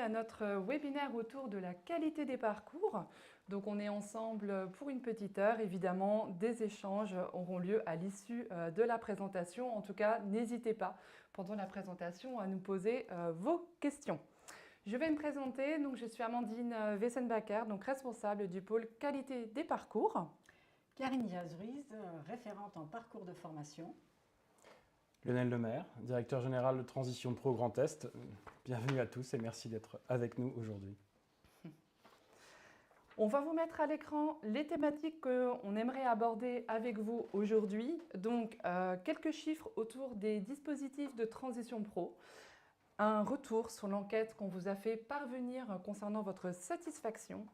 à notre webinaire autour de la qualité des parcours. Donc on est ensemble pour une petite heure. Évidemment, des échanges auront lieu à l'issue de la présentation. En tout cas, n'hésitez pas pendant la présentation à nous poser vos questions. Je vais me présenter. Donc, je suis Amandine Wessenbacher, donc responsable du pôle qualité des parcours. Karine Diaz-Ruiz, référente en parcours de formation. Lionel Lemaire, directeur général de Transition Pro Grand Est. Bienvenue à tous et merci d'être avec nous aujourd'hui. On va vous mettre à l'écran les thématiques qu'on aimerait aborder avec vous aujourd'hui. Donc, quelques chiffres autour des dispositifs de Transition Pro. Un retour sur l'enquête qu'on vous a fait parvenir concernant votre satisfaction.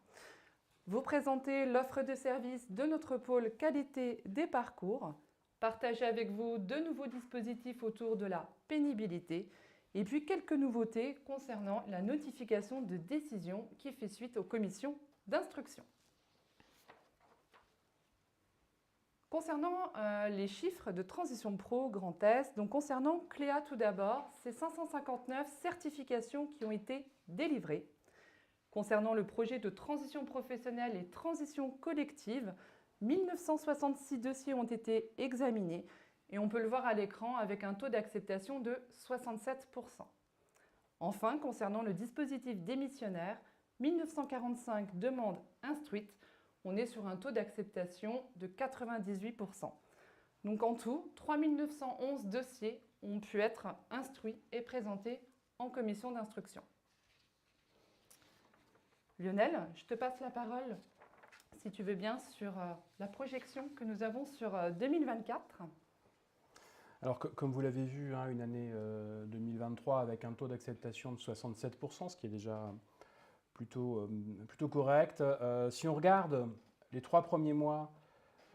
Vous présenter l'offre de service de notre pôle qualité des parcours. Partager avec vous de nouveaux dispositifs autour de la pénibilité et puis quelques nouveautés concernant la notification de décision qui fait suite aux commissions d'instruction. Concernant les chiffres de Transition Pro Grand Est, donc concernant Cléa tout d'abord, c'est 559 certifications qui ont été délivrées. Concernant le projet de transition professionnelle et transition collective, 1966 dossiers ont été examinés et on peut le voir à l'écran avec un taux d'acceptation de 67%. Enfin, concernant le dispositif démissionnaire, 1945 demandes instruites, on est sur un taux d'acceptation de 98%. Donc en tout, 3911 dossiers ont pu être instruits et présentés en commission d'instruction. Lionel, je te passe la parole, si tu veux bien, sur la projection que nous avons sur 2024. Alors, comme vous l'avez vu, une année 2023 avec un taux d'acceptation de 67%, ce qui est déjà plutôt correct. Si on regarde les 3 premiers mois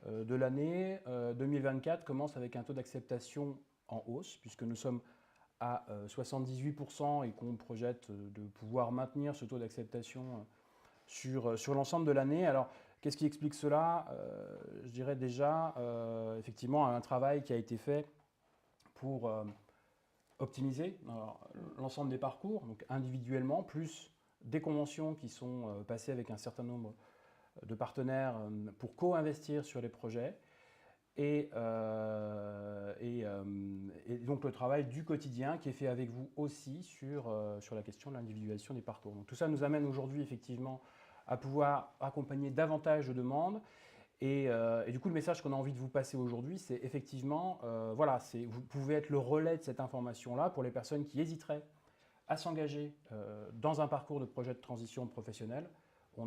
de l'année, 2024 commence avec un taux d'acceptation en hausse, puisque nous sommes à 78% et qu'on projette de pouvoir maintenir ce taux d'acceptation sur l'ensemble de l'année. Alors, qu'est-ce qui explique cela? Je dirais déjà, effectivement, un travail qui a été fait pour optimiser l'ensemble des parcours, donc individuellement, plus des conventions qui sont passées avec un certain nombre de partenaires pour co-investir sur les projets. Et donc le travail du quotidien qui est fait avec vous aussi sur la question de l'individualisation des parcours. Donc tout ça nous amène aujourd'hui effectivement à pouvoir accompagner davantage de demandes. Et du coup, le message qu'on a envie de vous passer aujourd'hui, c'est effectivement, vous pouvez être le relais de cette information-là pour les personnes qui hésiteraient à s'engager dans un parcours de projet de transition professionnelle. On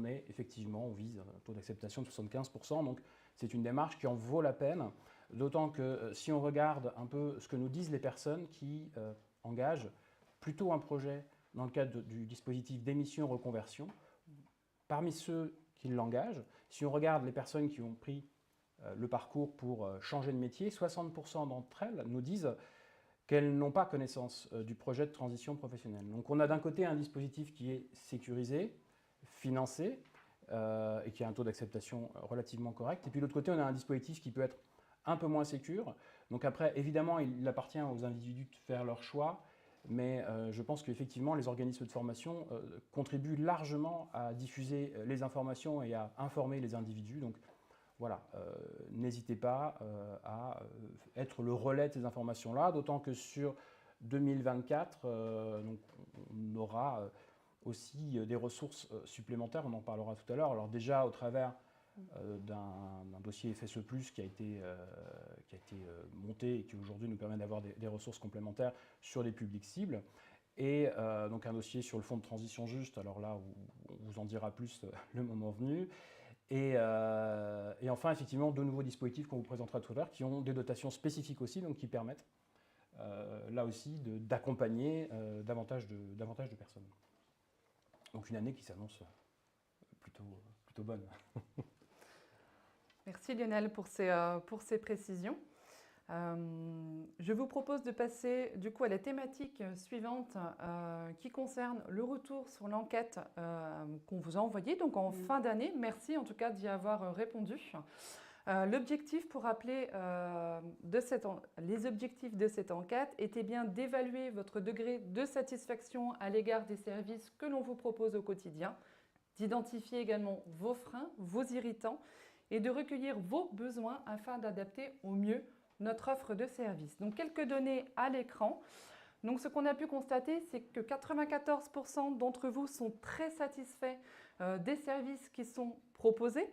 vise un taux d'acceptation de 75%. Donc, c'est une démarche qui en vaut la peine, d'autant que si on regarde un peu ce que nous disent les personnes qui engagent plutôt un projet dans le cadre du dispositif d'émission reconversion, parmi ceux qui l'engagent, si on regarde les personnes qui ont pris le parcours pour changer de métier, 60% d'entre elles nous disent qu'elles n'ont pas connaissance du projet de transition professionnelle. Donc on a d'un côté un dispositif qui est sécurisé, financé, et qui a un taux d'acceptation relativement correct. Et puis de l'autre côté, on a un dispositif qui peut être un peu moins sécure. Donc après, évidemment, il appartient aux individus de faire leur choix, mais je pense qu'effectivement, les organismes de formation contribuent largement à diffuser les informations et à informer les individus. Donc voilà, n'hésitez pas à être le relais de ces informations-là, d'autant que sur 2024, on aura aussi des ressources supplémentaires, on en parlera tout à l'heure. Alors déjà au travers d'un dossier FSE+, qui a été monté et qui aujourd'hui nous permet d'avoir des ressources complémentaires sur les publics cibles. Et donc un dossier sur le fonds de transition juste, alors là on vous en dira plus le moment venu. Et enfin effectivement 2 nouveaux dispositifs qu'on vous présentera tout à l'heure qui ont des dotations spécifiques aussi, donc qui permettent là aussi d'accompagner davantage de personnes. Donc une année qui s'annonce plutôt bonne. Merci Lionel pour ces précisions. Je vous propose de passer du coup à la thématique suivante qui concerne le retour sur l'enquête qu'on vous a envoyée donc en fin d'année. Merci en tout cas d'y avoir répondu. L'objectif, pour rappeler, les objectifs de cette enquête étaient bien d'évaluer votre degré de satisfaction à l'égard des services que l'on vous propose au quotidien, d'identifier également vos freins, vos irritants et de recueillir vos besoins afin d'adapter au mieux notre offre de service. Donc, quelques données à l'écran. Donc, ce qu'on a pu constater, c'est que 94% d'entre vous sont très satisfaits des services qui sont proposés.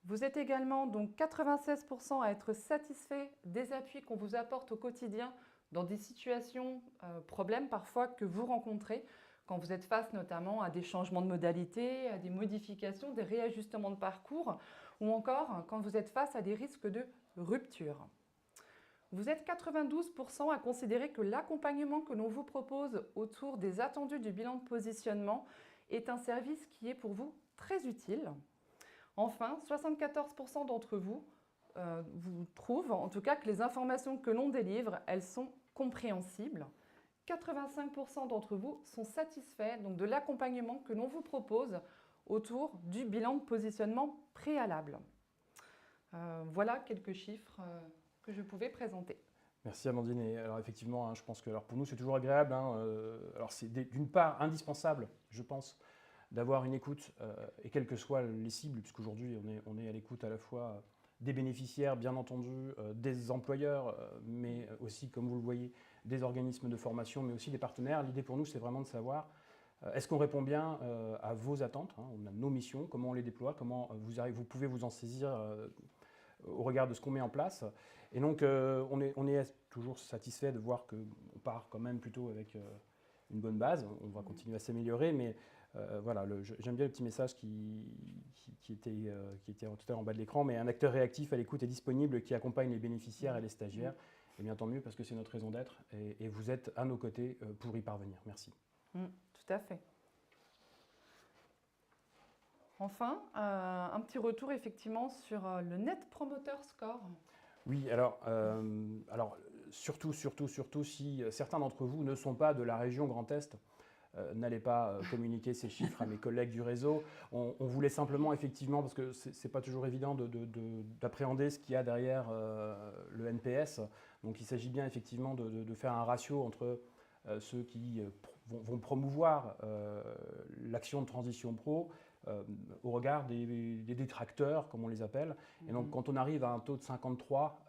Vous êtes également donc 96% à être satisfaits des appuis qu'on vous apporte au quotidien dans des situations, problèmes parfois que vous rencontrez quand vous êtes face notamment à des changements de modalité, à des modifications, des réajustements de parcours ou encore quand vous êtes face à des risques de rupture. Vous êtes 92% à considérer que l'accompagnement que l'on vous propose autour des attendus du bilan de positionnement est un service qui est pour vous très utile. Enfin, 74% d'entre vous, vous trouvent en tout cas que les informations que l'on délivre, elles sont compréhensibles. 85% d'entre vous sont satisfaits donc, de l'accompagnement que l'on vous propose autour du bilan de positionnement préalable. Voilà quelques chiffres que je pouvais présenter. Merci Amandine. Et alors effectivement, je pense que pour nous c'est toujours agréable. Alors c'est d'une part indispensable, je pense, d'avoir une écoute et quelles que soient les cibles, puisqu'aujourd'hui on est à l'écoute à la fois des bénéficiaires, bien entendu, des employeurs, mais aussi, comme vous le voyez, des organismes de formation, mais aussi des partenaires. L'idée pour nous, c'est vraiment de savoir est-ce qu'on répond bien à vos attentes, on a nos missions, comment on les déploie, comment vous pouvez vous en saisir au regard de ce qu'on met en place. Et donc, on est toujours satisfait de voir qu'on part quand même plutôt avec une bonne base. On va continuer à s'améliorer, mais voilà, j'aime bien le petit message qui était tout à l'heure en bas de l'écran, mais un acteur réactif à l'écoute et disponible qui accompagne les bénéficiaires et les stagiaires. Et bien tant mieux parce que c'est notre raison d'être et vous êtes à nos côtés pour y parvenir. Merci. Tout à fait. Enfin, un petit retour effectivement sur le Net Promoter Score. Oui, alors surtout si certains d'entre vous ne sont pas de la région Grand Est, n'allez pas communiquer ces chiffres à mes collègues du réseau. On voulait simplement, effectivement, parce que ce n'est pas toujours évident d'appréhender ce qu'il y a derrière le NPS. Donc il s'agit bien effectivement de faire un ratio entre ceux qui vont promouvoir l'action de transition pro au regard des détracteurs, comme on les appelle. Et donc quand on arrive à un taux de 53,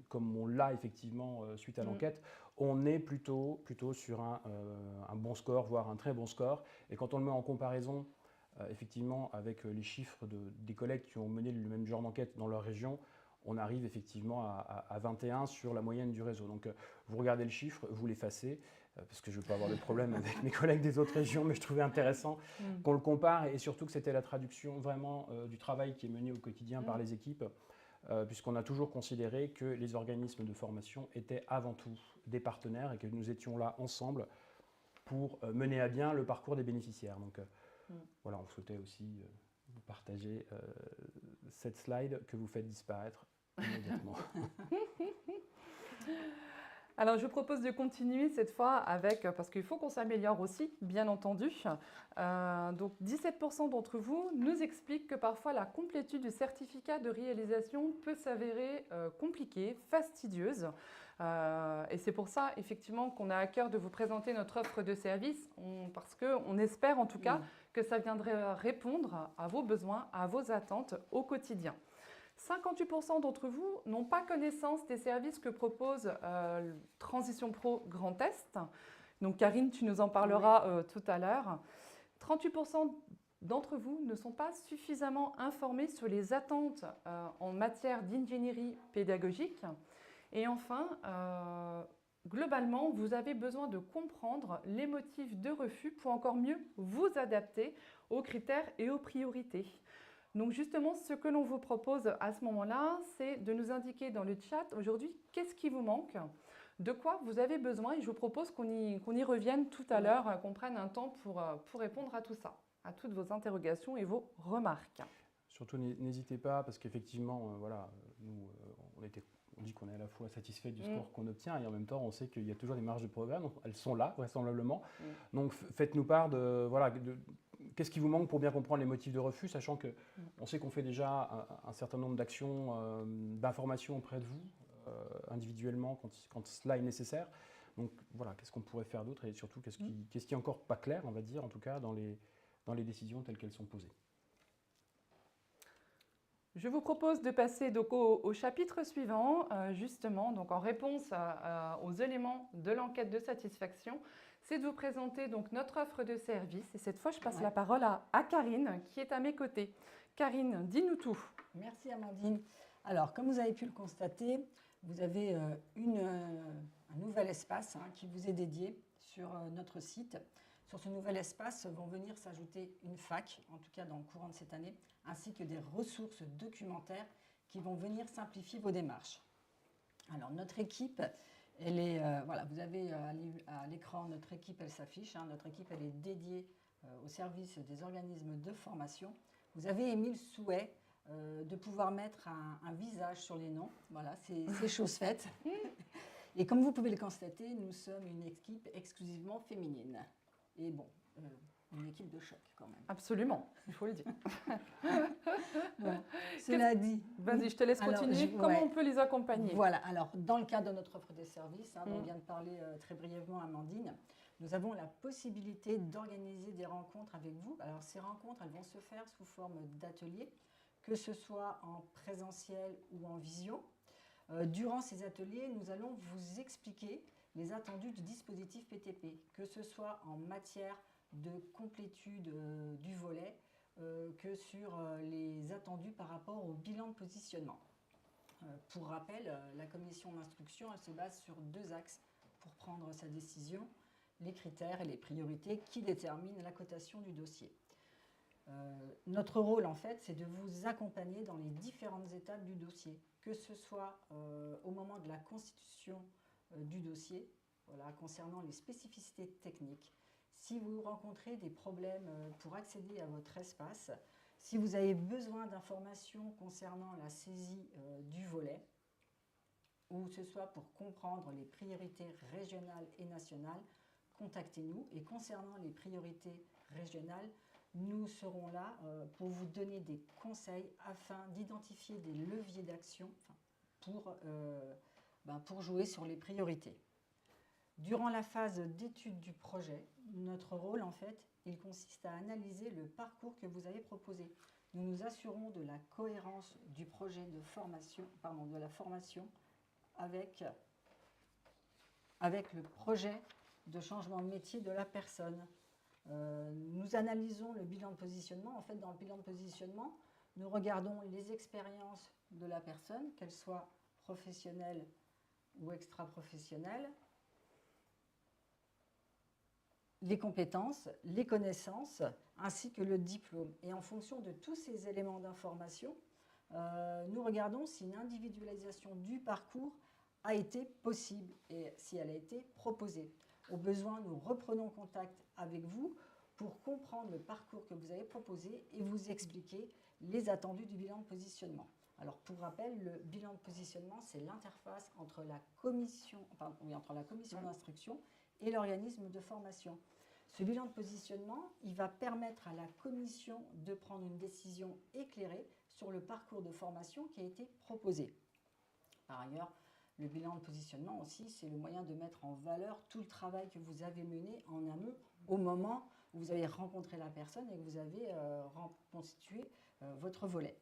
comme on l'a effectivement suite à l'enquête, on est plutôt sur un bon score, voire un très bon score. Et quand on le met en comparaison effectivement avec les chiffres des collègues qui ont mené le même genre d'enquête dans leur région, on arrive effectivement à 21 sur la moyenne du réseau. Donc vous regardez le chiffre, vous l'effacez, parce que je ne veux pas avoir de problème avec mes collègues des autres régions, mais je trouvais intéressant qu'on le compare et surtout que c'était la traduction vraiment du travail qui est mené au quotidien par les équipes, puisqu'on a toujours considéré que les organismes de formation étaient avant tout des partenaires et que nous étions là ensemble pour mener à bien le parcours des bénéficiaires. Donc voilà, on souhaitait aussi vous partager cette slide que vous faites disparaître immédiatement. Alors, je propose de continuer cette fois avec, parce qu'il faut qu'on s'améliore aussi, bien entendu. Donc, 17% d'entre vous nous expliquent que parfois la complétude du certificat de réalisation peut s'avérer compliquée, fastidieuse. Et c'est pour ça, effectivement, qu'on a à cœur de vous présenter notre offre de service, parce qu'on espère en tout cas que ça viendrait répondre à vos besoins, à vos attentes au quotidien. 58% d'entre vous n'ont pas connaissance des services que propose Transition Pro Grand Est. Donc Karine, tu nous en parleras tout à l'heure. 38% d'entre vous ne sont pas suffisamment informés sur les attentes en matière d'ingénierie pédagogique. Et enfin, globalement, vous avez besoin de comprendre les motifs de refus pour encore mieux vous adapter aux critères et aux priorités. Donc justement, ce que l'on vous propose à ce moment-là, c'est de nous indiquer dans le chat aujourd'hui qu'est-ce qui vous manque, de quoi vous avez besoin. Et je vous propose qu'on y revienne tout à l'heure, qu'on prenne un temps pour répondre à tout ça, à toutes vos interrogations et vos remarques. Surtout, n'hésitez pas, parce qu'effectivement, nous, on dit qu'on est à la fois satisfait du score qu'on obtient et en même temps, on sait qu'il y a toujours des marges de progrès. Donc, elles sont là, vraisemblablement. Donc, faites-nous part qu'est-ce qui vous manque pour bien comprendre les motifs de refus, sachant qu'on sait qu'on fait déjà un certain nombre d'actions, d'informations auprès de vous, individuellement, quand cela est nécessaire. Donc voilà, qu'est-ce qu'on pourrait faire d'autre et surtout qu'est-ce qui est encore pas clair, on va dire, en tout cas dans les décisions telles qu'elles sont posées. Je vous propose de passer donc au chapitre suivant, justement, donc en réponse aux éléments de l'enquête de satisfaction, c'est de vous présenter donc notre offre de service. Et cette fois, je passe la parole à Karine, qui est à mes côtés. Karine, dis-nous tout. Merci Amandine. Alors, comme vous avez pu le constater, vous avez un nouvel espace qui vous est dédié sur notre site. Sur ce nouvel espace vont venir s'ajouter une fac, en tout cas dans le courant de cette année, ainsi que des ressources documentaires qui vont venir simplifier vos démarches. Alors notre équipe, elle est, voilà, vous avez à l'écran notre équipe, elle s'affiche. Notre équipe, elle est dédiée au service des organismes de formation. Vous avez émis le souhait de pouvoir mettre un visage sur les noms. Voilà, c'est chose faite. Et comme vous pouvez le constater, nous sommes une équipe exclusivement féminine. Et bon, une équipe de choc quand même. Absolument, il faut le dire. Bon, cela dit... Vas-y, je te laisse continuer. Comment on peut les accompagner? Voilà, alors dans le cadre de notre offre de services, dont vient de parler très brièvement Amandine, nous avons la possibilité d'organiser des rencontres avec vous. Alors ces rencontres, elles vont se faire sous forme d'ateliers, que ce soit en présentiel ou en visio. Durant ces ateliers, nous allons vous expliquer les attendus du dispositif PTP, que ce soit en matière de complétude du volet, que sur les attendus par rapport au bilan de positionnement. Pour rappel, la commission d'instruction, elle se base sur 2 axes pour prendre sa décision, les critères et les priorités qui déterminent la cotation du dossier. Notre rôle, en fait, c'est de vous accompagner dans les différentes étapes du dossier, que ce soit au moment de la constitution du dossier, voilà, concernant les spécificités techniques. Si vous rencontrez des problèmes pour accéder à votre espace, si vous avez besoin d'informations concernant la saisie du volet, ou ce soit pour comprendre les priorités régionales et nationales, contactez-nous. Et concernant les priorités régionales, nous serons là pour vous donner des conseils afin d'identifier des leviers d'action pour jouer sur les priorités. Durant la phase d'étude du projet, notre rôle, en fait, il consiste à analyser le parcours que vous avez proposé. Nous nous assurons de la cohérence du projet de formation, de la formation avec le projet de changement de métier de la personne. Nous analysons le bilan de positionnement. En fait, dans le bilan de positionnement, nous regardons les expériences de la personne, qu'elles soient professionnelles ou extra-professionnelles, les compétences, les connaissances, ainsi que le diplôme. Et en fonction de tous ces éléments d'information, nous regardons si une individualisation du parcours a été possible et si elle a été proposée. Au besoin, nous reprenons contact avec vous pour comprendre le parcours que vous avez proposé et vous expliquer les attendus du bilan de positionnement. Alors, pour rappel, le bilan de positionnement, c'est l'interface entre la commission d'instruction et l'organisme de formation. Ce bilan de positionnement, il va permettre à la commission de prendre une décision éclairée sur le parcours de formation qui a été proposé. Par ailleurs, le bilan de positionnement aussi, c'est le moyen de mettre en valeur tout le travail que vous avez mené en amont au moment où vous avez rencontré la personne et que vous avez constitué votre volet.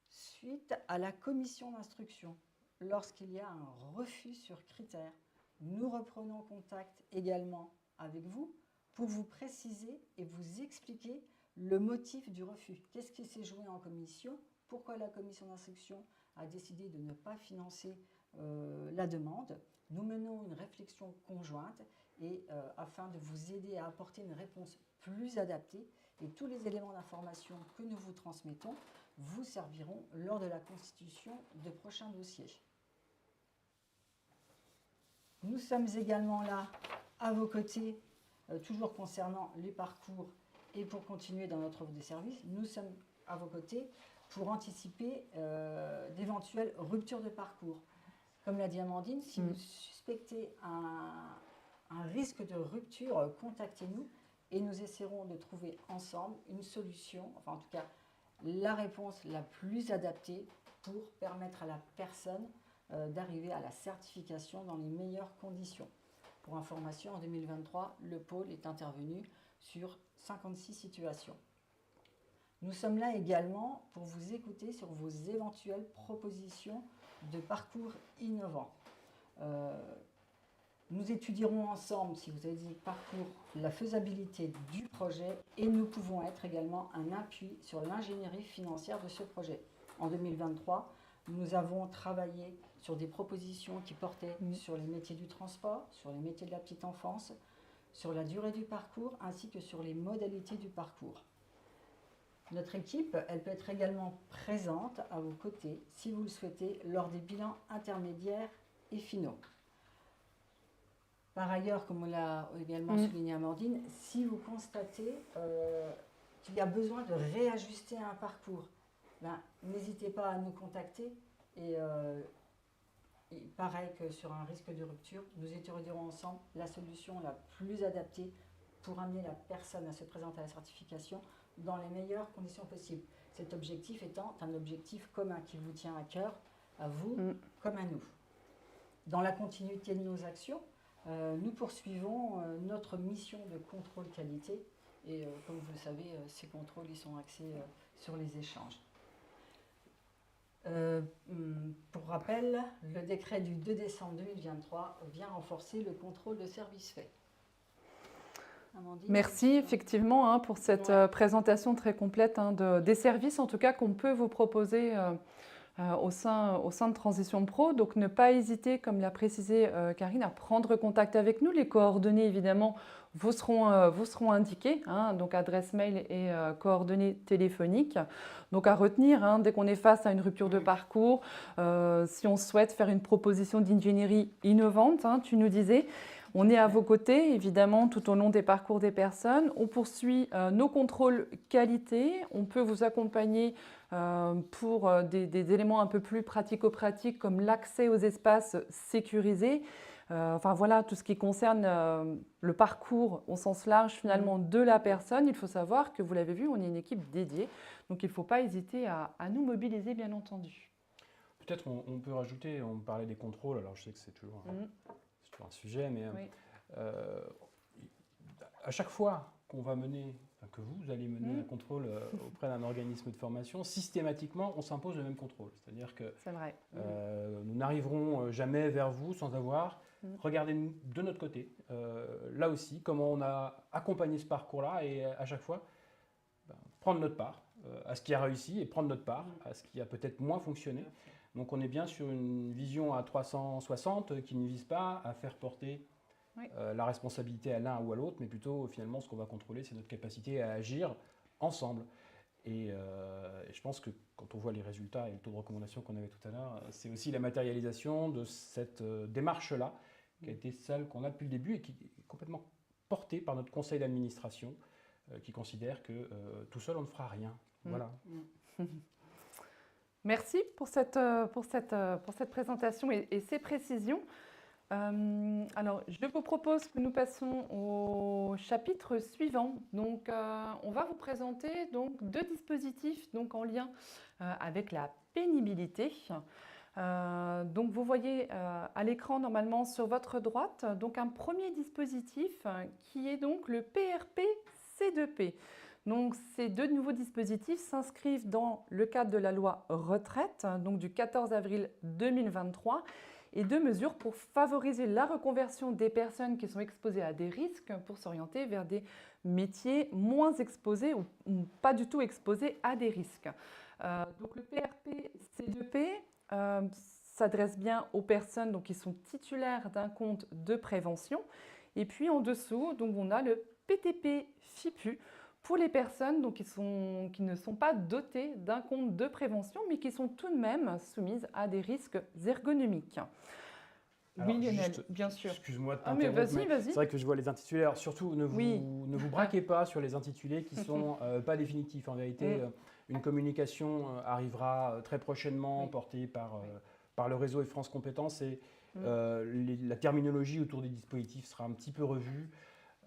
Suite à la commission d'instruction, lorsqu'il y a un refus sur critères, nous reprenons contact également avec vous pour vous préciser et vous expliquer le motif du refus. Qu'est-ce qui s'est joué en commission? Pourquoi la commission d'instruction a décidé de ne pas financer la demande? Nous menons une réflexion conjointe et afin de vous aider à apporter une réponse plus adaptée, et tous les éléments d'information que nous vous transmettons vous serviront lors de la constitution de prochains dossiers. Nous sommes également là à vos côtés, toujours concernant les parcours et pour continuer dans notre offre de services, nous sommes à vos côtés pour anticiper d'éventuelles ruptures de parcours. Comme l'a dit Amandine, si vous suspectez un risque de rupture, contactez-nous et nous essaierons de trouver ensemble une solution, enfin en tout cas la réponse la plus adaptée pour permettre à la personne d'arriver à la certification dans les meilleures conditions. Pour information, en 2023, le pôle est intervenu sur 56 situations. Nous sommes là également pour vous écouter sur vos éventuelles propositions de parcours innovants. Nous étudierons ensemble, si vous avez des parcours, la faisabilité du projet et nous pouvons être également un appui sur l'ingénierie financière de ce projet. En 2023, nous avons travaillé sur des propositions qui portaient sur les métiers du transport, sur les métiers de la petite enfance, sur la durée du parcours ainsi que sur les modalités du parcours. Notre équipe, elle peut être également présente à vos côtés si vous le souhaitez lors des bilans intermédiaires et finaux. Par ailleurs, comme on l'a également souligné Amandine, si vous constatez qu'il y a besoin de réajuster un parcours, n'hésitez pas à nous contacter et pareil que sur un risque de rupture, nous étudierons ensemble la solution la plus adaptée pour amener la personne à se présenter à la certification dans les meilleures conditions possibles. Cet objectif étant un objectif commun qui vous tient à cœur, à vous comme à nous. Dans la continuité de nos actions, nous poursuivons notre mission de contrôle qualité et comme vous le savez, ces contrôles ils sont axés sur les échanges. Pour rappel, le décret du 2 décembre 2023 vient renforcer le contrôle de services faits. Amandine, merci effectivement pour cette présentation très complète des services en tout cas qu'on peut vous proposer au sein de Transition Pro. Donc ne pas hésiter, comme l'a précisé Karine, à prendre contact avec nous. Les coordonnées évidemment vous seront indiquées, donc adresse mail et coordonnées téléphoniques. Donc à retenir, dès qu'on est face à une rupture de parcours, si on souhaite faire une proposition d'ingénierie innovante, tu nous disais, on est à vos côtés, évidemment, tout au long des parcours des personnes. On poursuit nos contrôles qualité. On peut vous accompagner pour des éléments un peu plus pratico-pratiques comme l'accès aux espaces sécurisés. Enfin voilà, tout ce qui concerne le parcours au sens large finalement de la personne. Il faut savoir que, vous l'avez vu, on est une équipe dédiée. Donc il ne faut pas hésiter à nous mobiliser, bien entendu. Peut-être on peut rajouter, on parlait des contrôles, alors je sais que c'est toujours un sujet, mais à chaque fois qu'on va mener, que vous allez mener un contrôle auprès d'un organisme de formation, systématiquement, on s'impose le même contrôle. C'est-à-dire que nous n'arriverons jamais vers vous sans avoir regardé de notre côté, là aussi, comment on a accompagné ce parcours-là et à chaque fois, prendre notre part à ce qui a réussi et prendre notre part à ce qui a peut-être moins fonctionné. Donc on est bien sur une vision à 360 qui ne vise pas à faire porter la responsabilité à l'un ou à l'autre, mais plutôt finalement ce qu'on va contrôler, c'est notre capacité à agir ensemble. Et je pense que quand on voit les résultats et le taux de recommandation qu'on avait tout à l'heure, c'est aussi la matérialisation de cette démarche-là qui a été celle qu'on a depuis le début et qui est complètement portée par notre conseil d'administration qui considère que tout seul on ne fera rien. Voilà. Merci pour cette présentation et ces précisions. Alors, je vous propose que nous passions au chapitre suivant. Donc, on va vous présenter donc, 2 dispositifs donc, en lien avec la pénibilité. Donc, vous voyez à l'écran normalement sur votre droite donc, un premier dispositif qui est donc le PRP C2P. Donc, ces 2 nouveaux dispositifs s'inscrivent dans le cadre de la loi retraite, donc du 14 avril 2023, et 2 mesures pour favoriser la reconversion des personnes qui sont exposées à des risques pour s'orienter vers des métiers moins exposés ou pas du tout exposés à des risques. Donc, le PRP C2P s'adresse bien aux personnes donc, qui sont titulaires d'un compte de prévention. Et puis, en dessous, donc, on a le PTP FIPU, pour les personnes donc, qui ne sont pas dotées d'un compte de prévention, mais qui sont tout de même soumises à des risques ergonomiques. Alors, oui, Lionel, bien sûr. Excuse-moi de t'interrompre, mais c'est vrai que je vois les intitulés. Alors, surtout, ne vous braquez pas sur les intitulés qui ne sont pas définitifs. En vérité, une communication arrivera très prochainement portée par le réseau et France Compétences et la terminologie autour des dispositifs sera un petit peu revue.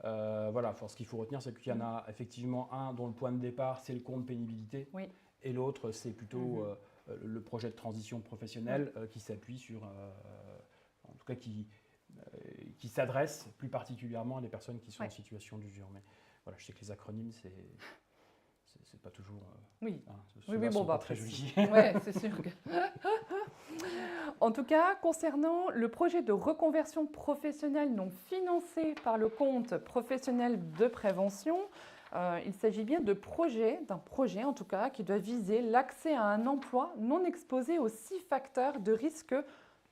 Voilà, ce qu'il faut retenir, c'est qu'il y en a effectivement un dont le point de départ, c'est le compte pénibilité, Oui. et l'autre, c'est plutôt le projet de transition professionnelle qui s'appuie sur, en tout cas qui s'adresse plus particulièrement à des personnes qui sont en situation d'usure. Mais voilà, je sais que les acronymes, c'est pas toujours. Oui. Oui, bon, pas très joli. Ouais, c'est sûr. En tout cas, concernant le projet de reconversion professionnelle non financé par le compte professionnel de prévention, il s'agit bien d'un projet en tout cas, qui doit viser l'accès à un emploi non exposé aux 6 facteurs de risque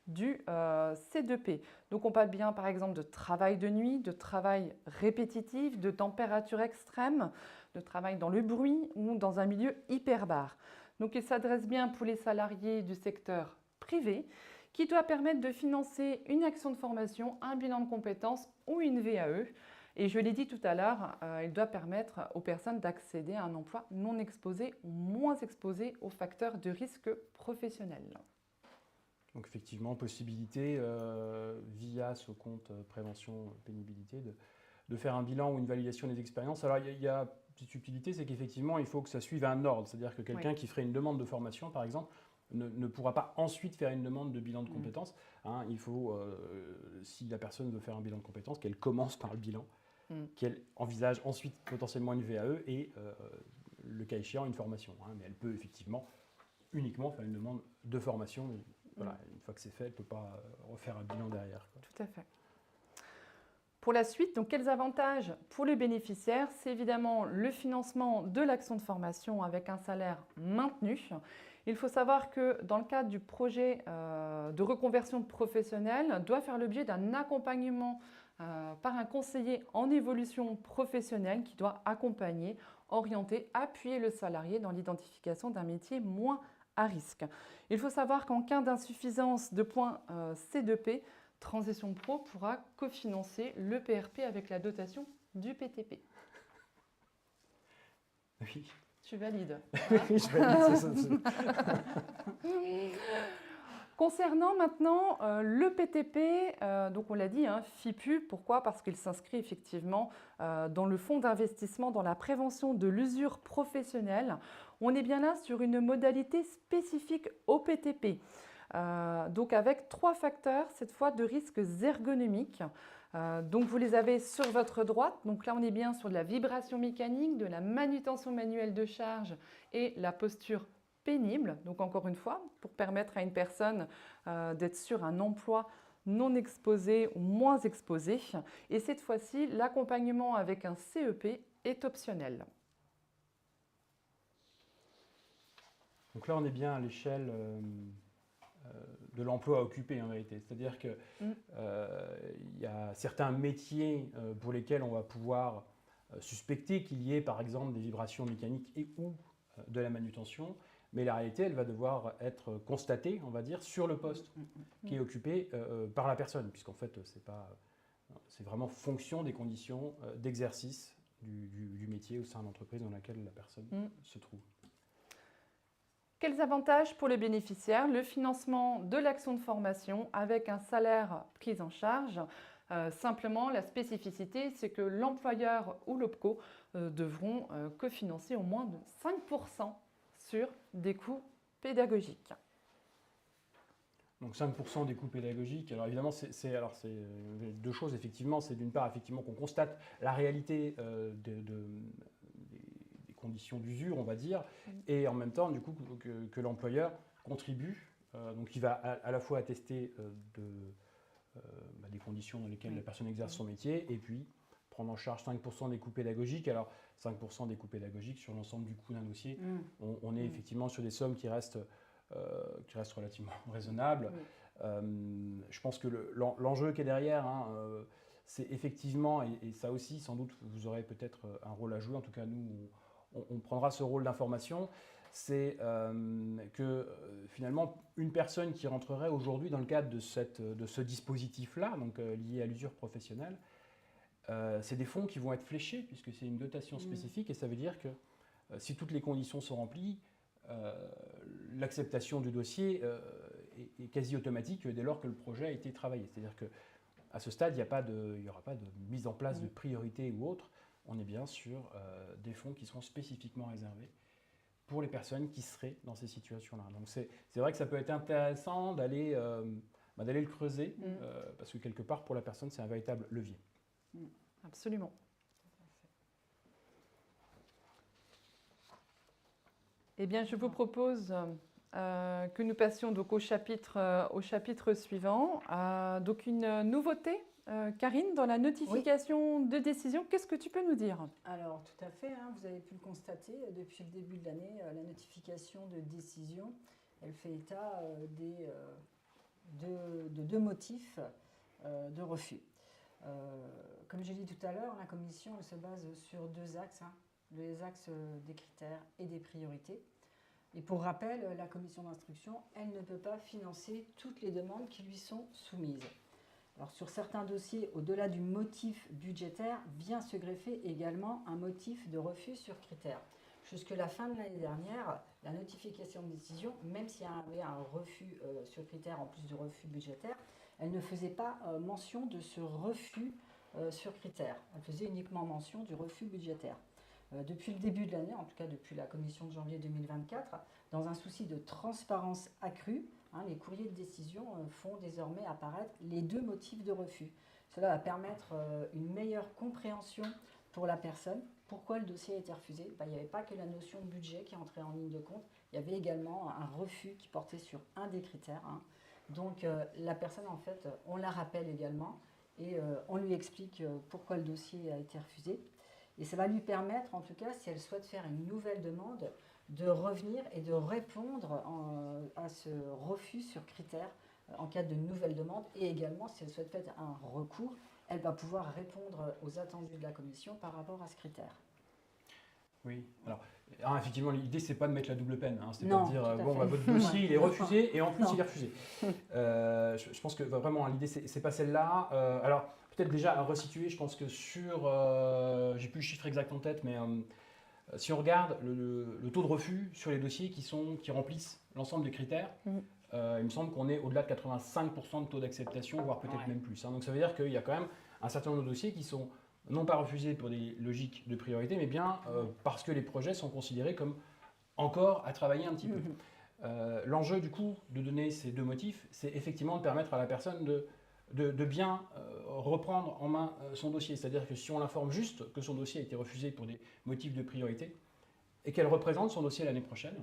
du C2P. Donc on parle bien par exemple de travail de nuit, de travail répétitif, de température extrême, de travail dans le bruit ou dans un milieu hyperbare. Donc il s'adresse bien pour les salariés du secteur privé qui doit permettre de financer une action de formation, un bilan de compétences ou une VAE. Et je l'ai dit tout à l'heure, il doit permettre aux personnes d'accéder à un emploi non exposé ou moins exposé aux facteurs de risque professionnel. Donc effectivement, possibilité via ce compte prévention pénibilité de faire un bilan ou une validation des expériences. Alors il y a une petite subtilité, c'est qu'effectivement il faut que ça suive un ordre, c'est-à-dire que quelqu'un qui ferait une demande de formation par exemple ne pourra pas ensuite faire une demande de bilan de compétences. Hein, il faut, si la personne veut faire un bilan de compétences, qu'elle commence par le bilan, qu'elle envisage ensuite potentiellement une VAE et le cas échéant une formation. Hein, mais elle peut effectivement uniquement faire une demande de formation. Mais, voilà, une fois que c'est fait, elle ne peut pas refaire un bilan derrière, quoi. Tout à fait. Pour la suite, donc, quels avantages pour les bénéficiaires? C'est évidemment le financement de l'action de formation avec un salaire maintenu. Il faut savoir que dans le cadre du projet de reconversion professionnelle, doit faire l'objet d'un accompagnement par un conseiller en évolution professionnelle qui doit accompagner, orienter, appuyer le salarié dans l'identification d'un métier moins à risque. Il faut savoir qu'en cas d'insuffisance de points C2P, Transition Pro pourra cofinancer le PRP avec la dotation du PTP. Oui. Tu valides, Oui, je valide. Concernant maintenant le PTP, donc on l'a dit, FIPU, pourquoi? Parce qu'il s'inscrit effectivement dans le fonds d'investissement dans la prévention de l'usure professionnelle. On est bien là sur une modalité spécifique au PTP. Donc avec 3 facteurs, cette fois de risques ergonomiques. Donc vous les avez sur votre droite. Donc là, on est bien sur de la vibration mécanique, de la manutention manuelle de charge et la posture pénible. Donc encore une fois, pour permettre à une personne d'être sur un emploi non exposé ou moins exposé. Et cette fois-ci, l'accompagnement avec un CEP est optionnel. Donc là, on est bien à l'échelle de l'emploi occupé en réalité. C'est-à-dire qu'il y a certains métiers pour lesquels on va pouvoir suspecter qu'il y ait par exemple des vibrations mécaniques et ou de la manutention, mais la réalité, elle va devoir être constatée, on va dire, sur le poste qui est occupé par la personne, puisqu'en fait, c'est vraiment fonction des conditions d'exercice du métier au sein de l'entreprise dans laquelle la personne se trouve. Quels avantages pour les bénéficiaires? Le financement de l'action de formation avec un salaire pris en charge. Simplement, la spécificité, c'est que l'employeur ou l'OPCO devront cofinancer au moins de 5% sur des coûts pédagogiques. Donc 5% des coûts pédagogiques. Alors évidemment, c'est 2 choses. Effectivement, c'est d'une part effectivement qu'on constate la réalité des conditions d'usure, on va dire, et en même temps, du coup, que l'employeur contribue. Donc il va à la fois attester des conditions dans lesquelles la personne exerce son métier, et puis prendre en charge 5% des coûts pédagogiques. Alors 5% des coûts pédagogiques sur l'ensemble du coût d'un dossier, on est effectivement sur des sommes qui restent relativement raisonnables. Je pense que l'enjeu qui est derrière, c'est effectivement, et ça aussi sans doute vous aurez peut-être un rôle à jouer, en tout cas nous on prendra ce rôle d'information, c'est que finalement une personne qui rentrerait aujourd'hui dans le cadre de ce dispositif-là, donc lié à l'usure professionnelle, c'est des fonds qui vont être fléchés puisque c'est une dotation spécifique, et ça veut dire que si toutes les conditions sont remplies, l'acceptation du dossier est quasi automatique dès lors que le projet a été travaillé. C'est-à-dire que à ce stade, il n'y aura pas de mise en place de priorité ou autre. On est bien sur des fonds qui seront spécifiquement réservés pour les personnes qui seraient dans ces situations-là. Donc c'est vrai que ça peut être intéressant d'aller le creuser, parce que quelque part, pour la personne, c'est un véritable levier. Absolument. Eh bien, je vous propose que nous passions donc au chapitre suivant. Donc une nouveauté, Karine, dans la notification de décision, qu'est-ce que tu peux nous dire? Alors, tout à fait, hein, vous avez pu le constater, depuis le début de l'année, la notification de décision, elle fait état de deux motifs de refus. Comme j'ai dit tout à l'heure, la commission elle se base sur deux axes, hein, les axes des critères et des priorités. Et pour rappel, la commission d'instruction, elle ne peut pas financer toutes les demandes qui lui sont soumises. Alors, sur certains dossiers, au-delà du motif budgétaire, vient se greffer également un motif de refus sur critères. Jusque la fin de l'année dernière, la notification de décision, même s'il y avait un refus sur critères en plus du refus budgétaire, elle ne faisait pas mention de ce refus sur critères. Elle faisait uniquement mention du refus budgétaire. Depuis le début de l'année, en tout cas depuis la commission de janvier 2024, dans un souci de transparence accrue, les courriers de décision font désormais apparaître les deux motifs de refus. Cela va permettre une meilleure compréhension pour la personne. Pourquoi le dossier a été refusé? Il n'y avait pas que la notion de budget qui entrait en ligne de compte, il y avait également un refus qui portait sur un des critères. Donc la personne, en fait, on la rappelle également et on lui explique pourquoi le dossier a été refusé. Et ça va lui permettre, en tout cas, si elle souhaite faire une nouvelle demande, de revenir et de répondre à ce refus sur critères en cas de nouvelle demande. Et également, si elle souhaite faire un recours, elle va pouvoir répondre aux attendus de la commission par rapport à ce critère. Oui, alors effectivement, l'idée, c'est pas de mettre la double peine. C'est pas de dire, bon, votre dossier, il est refusé et en plus, il est refusé. Je pense que vraiment, l'idée, c'est pas celle-là. Alors, peut-être déjà à resituer, je pense que sur, j'ai plus le chiffre exact en tête, mais si on regarde le taux de refus sur les dossiers qui remplissent l'ensemble des critères, il me semble qu'on est au-delà de 85% de taux d'acceptation, voire peut-être même plus. Donc ça veut dire qu'il y a quand même un certain nombre de dossiers qui sont non pas refusés pour des logiques de priorité, mais bien parce que les projets sont considérés comme encore à travailler un petit peu. L'enjeu du coup de donner ces deux motifs, c'est effectivement de permettre à la personne de bien reprendre en main son dossier. C'est-à-dire que si on l'informe juste que son dossier a été refusé pour des motifs de priorité et qu'elle représente son dossier l'année prochaine,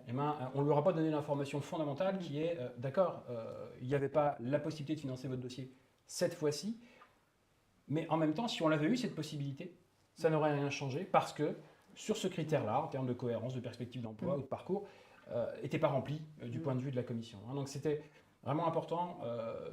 on ne lui aura pas donné l'information fondamentale qui est d'accord, il n'y avait pas la possibilité de financer votre dossier cette fois-ci, mais en même temps, si on l'avait eu cette possibilité, ça n'aurait rien changé parce que sur ce critère-là, en termes de cohérence, de perspective d'emploi ou de parcours, n'était pas rempli du point de vue de la commission. Donc c'était vraiment important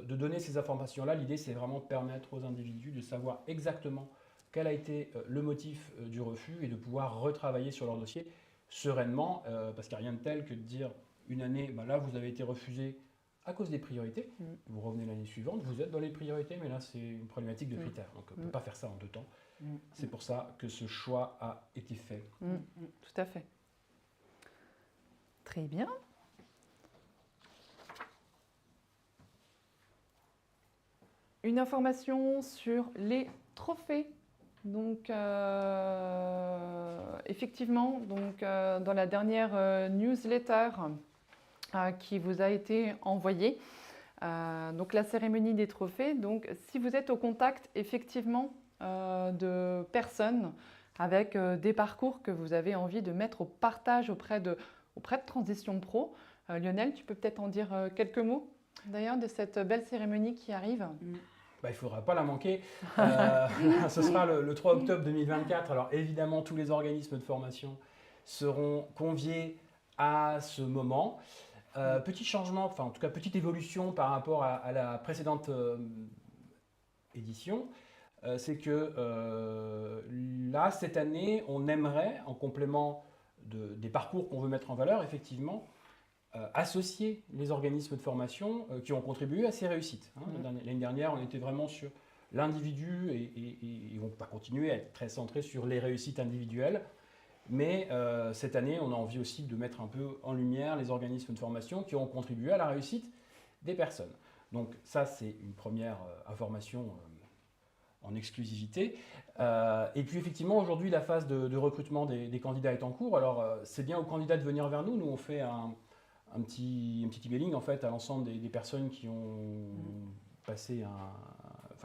de donner ces informations-là. L'idée, c'est vraiment de permettre aux individus de savoir exactement quel a été le motif du refus et de pouvoir retravailler sur leur dossier sereinement, parce qu'il n'y a rien de tel que de dire une année, là, vous avez été refusé à cause des priorités. Vous revenez l'année suivante, vous êtes dans les priorités, mais là, c'est une problématique de critères. Donc, on ne peut pas faire ça en deux temps. C'est pour ça que ce choix a été fait. Tout à fait. Très bien. Une information sur les trophées. Donc, effectivement, dans la dernière newsletter qui vous a été envoyée, donc la cérémonie des trophées. Donc, si vous êtes au contact effectivement de personnes avec des parcours que vous avez envie de mettre au partage auprès de Transition Pro, Lionel, tu peux peut-être en dire quelques mots d'ailleurs de cette belle cérémonie qui arrive. Il ne faudra pas la manquer. Ce sera le 3 octobre 2024. Alors évidemment, tous les organismes de formation seront conviés à ce moment. Petit changement, enfin en tout cas petite évolution par rapport à la précédente édition, c'est que là, cette année, on aimerait, en complément des parcours qu'on veut mettre en valeur, effectivement, associer les organismes de formation qui ont contribué à ces réussites. L'année dernière, on était vraiment sur l'individu et on va continuer à être très centré sur les réussites individuelles. Mais cette année, on a envie aussi de mettre un peu en lumière les organismes de formation qui ont contribué à la réussite des personnes. Donc ça, c'est une première information en exclusivité. Et puis effectivement, aujourd'hui, la phase de recrutement des candidats est en cours. Alors, c'est bien aux candidats de venir vers nous. Nous, on fait un petit emailing en fait, à l'ensemble des personnes qui ont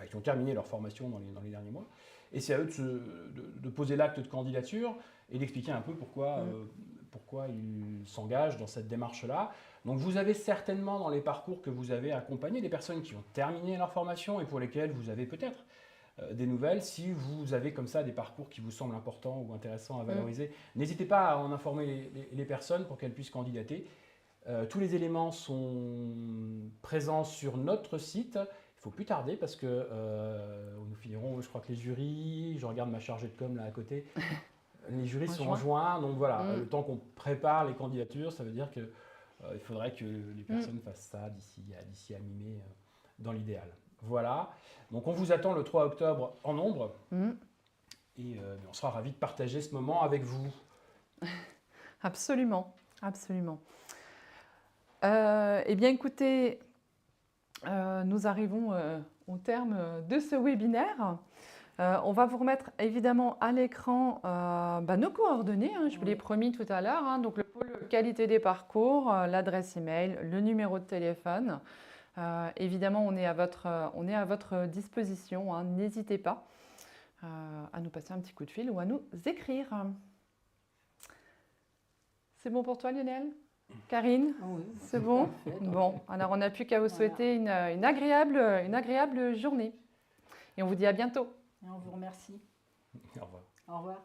qui ont terminé leur formation dans les derniers mois. Et c'est à eux de poser l'acte de candidature et d'expliquer un peu pourquoi ils s'engagent dans cette démarche-là. Donc vous avez certainement dans les parcours que vous avez accompagné des personnes qui ont terminé leur formation et pour lesquelles vous avez peut-être des nouvelles. Si vous avez comme ça des parcours qui vous semblent importants ou intéressants à valoriser, n'hésitez pas à en informer les personnes pour qu'elles puissent candidater. Tous les éléments sont présents sur notre site. Il ne faut plus tarder parce que nous finirons, je crois que les jurys, je regarde ma chargée de com là à côté, les jurys sont en juin, donc voilà, le temps qu'on prépare les candidatures, ça veut dire qu'il faudrait que les personnes fassent ça d'ici à mi-mai dans l'idéal. Voilà, donc on vous attend le 3 octobre en nombre et on sera ravis de partager ce moment avec vous. Absolument, absolument. Eh bien écoutez, nous arrivons au terme de ce webinaire. On va vous remettre évidemment à l'écran nos coordonnées, je vous l'ai promis tout à l'heure, donc le pôle qualité des parcours, l'adresse email, le numéro de téléphone. Évidemment, on est à votre disposition, n'hésitez pas à nous passer un petit coup de fil ou à nous écrire. C'est bon pour toi Lionel ? Karine, oui, c'est bon? Parfait, Bon, alors on n'a plus qu'à vous souhaiter une agréable journée. Et on vous dit à bientôt. Et on vous remercie. Au revoir. Au revoir.